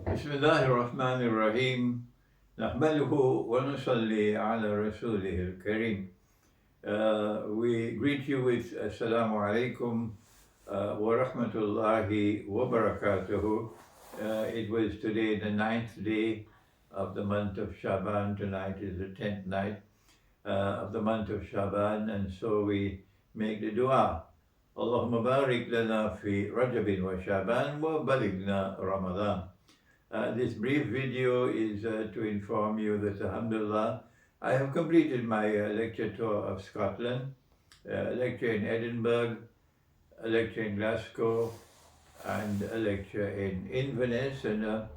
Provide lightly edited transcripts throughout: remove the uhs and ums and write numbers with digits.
بسم الله الرحمن الرحيم نحمده ونصلي على رسوله الكريم. We greet you with Assalamu alaikum wa rahmatullahi wa barakatuhu. It was today the 9th day of the month of Shaban. Tonight is the 10th night of the month of Shaban, and so we make the dua. Allahumma barik lana fi Rajabin wa Shaban wa balighna Ramadan. This brief video is to inform you that, alhamdulillah, I have completed my lecture tour of Scotland, a lecture in Edinburgh, a lecture in Glasgow, and a lecture in Inverness, and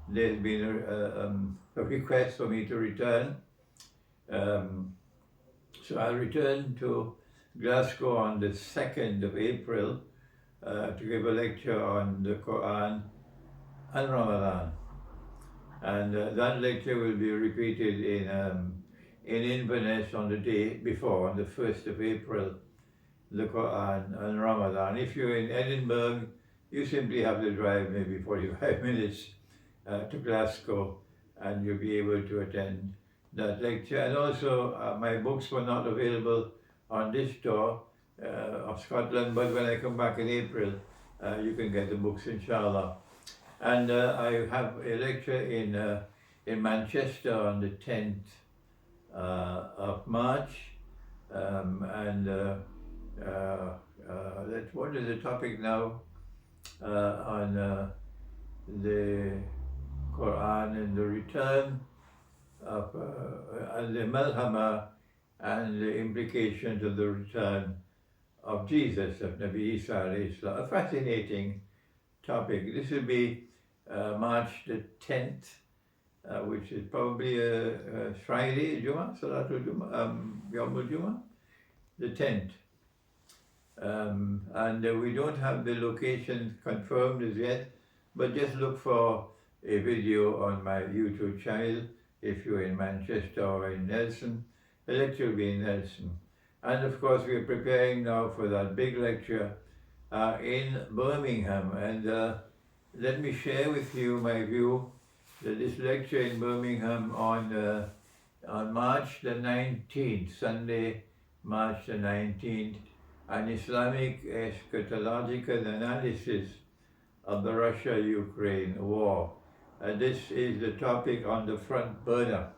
there's been a request for me to return. So I'll return to Glasgow on the 2nd of April to give a lecture on the Quran and Ramadan, and that lecture will be repeated in Inverness on the day before, on the 1st of April, the Quran and Ramadan. If you're in Edinburgh, you simply have to drive maybe 45 minutes to Glasgow, and you'll be able to attend that lecture. And also, my books were not available on this tour of Scotland, but when I come back in April, you can get the books, inshallah. And I have a lecture in Manchester on the 10th of March. What is the topic now? On the Quran and the return of the Malhama and the implications of the return of Jesus, of Nabi Isa alayhi salam. A fascinating topic. This will be March the 10th, which is probably a Friday, Jummah, Salatul Jummah, Yawmul Jummah, the 10th. And we don't have the location confirmed as yet, but just look for a video on my YouTube channel if you're in Manchester or in Nelson. The lecture will be in Nelson. And of course, we're preparing now for that big lecture in Birmingham. And let me share with you my view that this lecture in Birmingham on March the 19th, Sunday, March the 19th, an Islamic eschatological analysis of the Russia-Ukraine war. This is the topic on the front burner.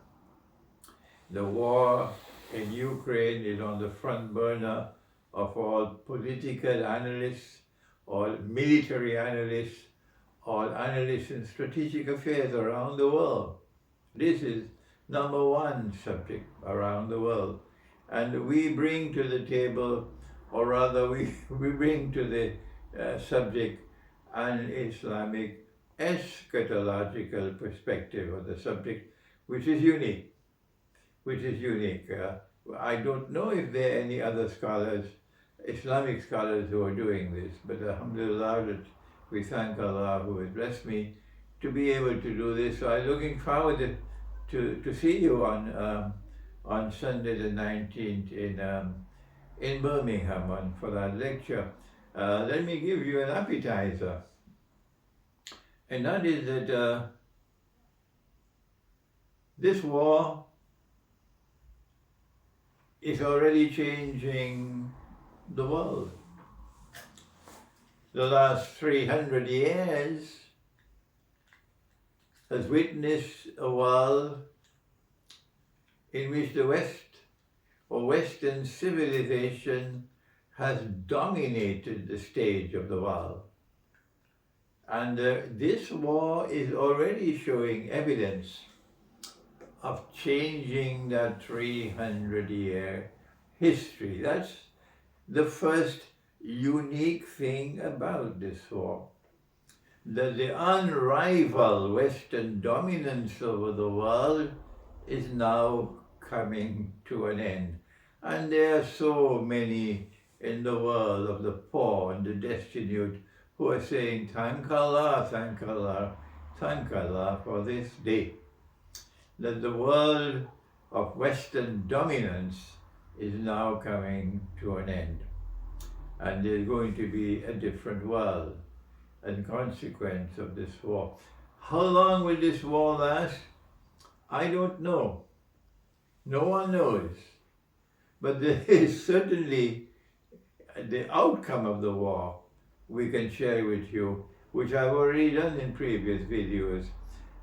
The war in Ukraine is on the front burner of all political analysts, all military analysts, all analysts in strategic affairs around the world. This is number one subject around the world. And we bring to the table, or rather we bring to the subject an Islamic eschatological perspective of the subject, which is unique. I don't know if there are any other scholars, Islamic scholars, who are doing this, but alhamdulillah, that we thank Allah who has blessed me to be able to do this. So I'm looking forward to see you on Sunday the 19th in Birmingham for that lecture. Let me give you an appetizer, and that is that this war is already changing the world. The last 300 years has witnessed a world in which the West, or Western civilization, has dominated the stage of the world. And this war is already showing evidence of changing that 300-year history. That's the first unique thing about this war, that the unrivaled Western dominance over the world is now coming to an end. And there are so many in the world of the poor and the destitute who are saying, thank Allah, thank Allah, thank Allah for this day. That the world of Western dominance is now coming to an end. And there's going to be a different world in consequence of this war. How long will this war last? I don't know. No one knows. But there is certainly the outcome of the war we can share with you, which I've already done in previous videos,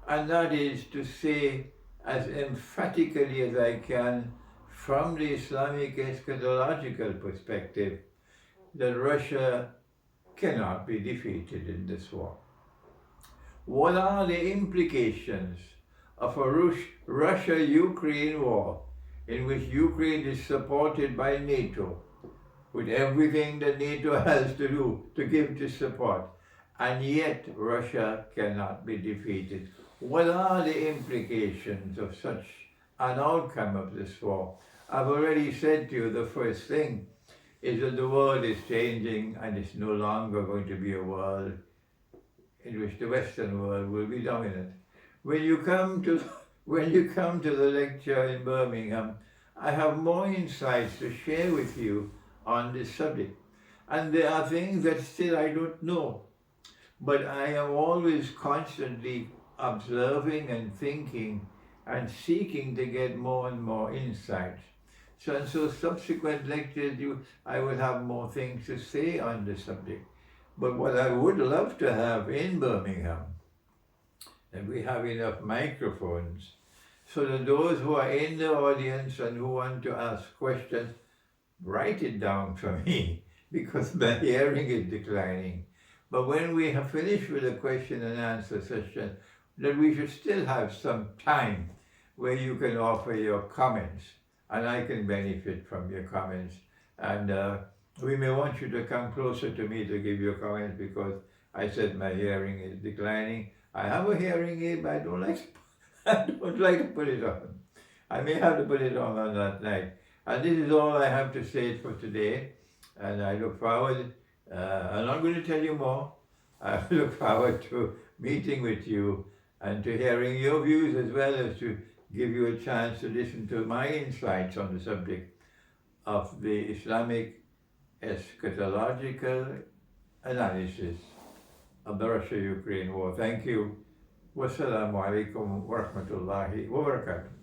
and that is to say as emphatically as I can from the Islamic eschatological perspective that Russia cannot be defeated in this war. What are the implications of a Russia-Ukraine war in which Ukraine is supported by NATO, with everything that NATO has to do to give this support, and yet Russia cannot be defeated? What are the implications of such an outcome of this war? I've already said to you the first thing is that the world is changing and it's no longer going to be a world in which the Western world will be dominant. When you come to the lecture in Birmingham, I have more insights to share with you on this subject. And there are things that still I don't know. But I am always constantly observing and thinking and seeking to get more and more insights. So subsequent lectures, I will have more things to say on the subject. But what I would love to have in Birmingham, and we have enough microphones, so that those who are in the audience and who want to ask questions, write it down for me, because my hearing is declining. But when we have finished with the question and answer session, that we should still have some time where you can offer your comments, and I can benefit from your comments. And we may want you to come closer to me to give your comments, because I said my hearing is declining. I have a hearing aid, but I don't like to put it on. I may have to put it on that night. And this is all I have to say for today. And I look forward, I'm not going to tell you more. I look forward to meeting with you and to hearing your views, as well as to give you a chance to listen to my insights on the subject of the Islamic eschatological analysis of the Russia-Ukraine war. Thank you. Wassalamu alaikum wa rahmatullahi wa barakatuh.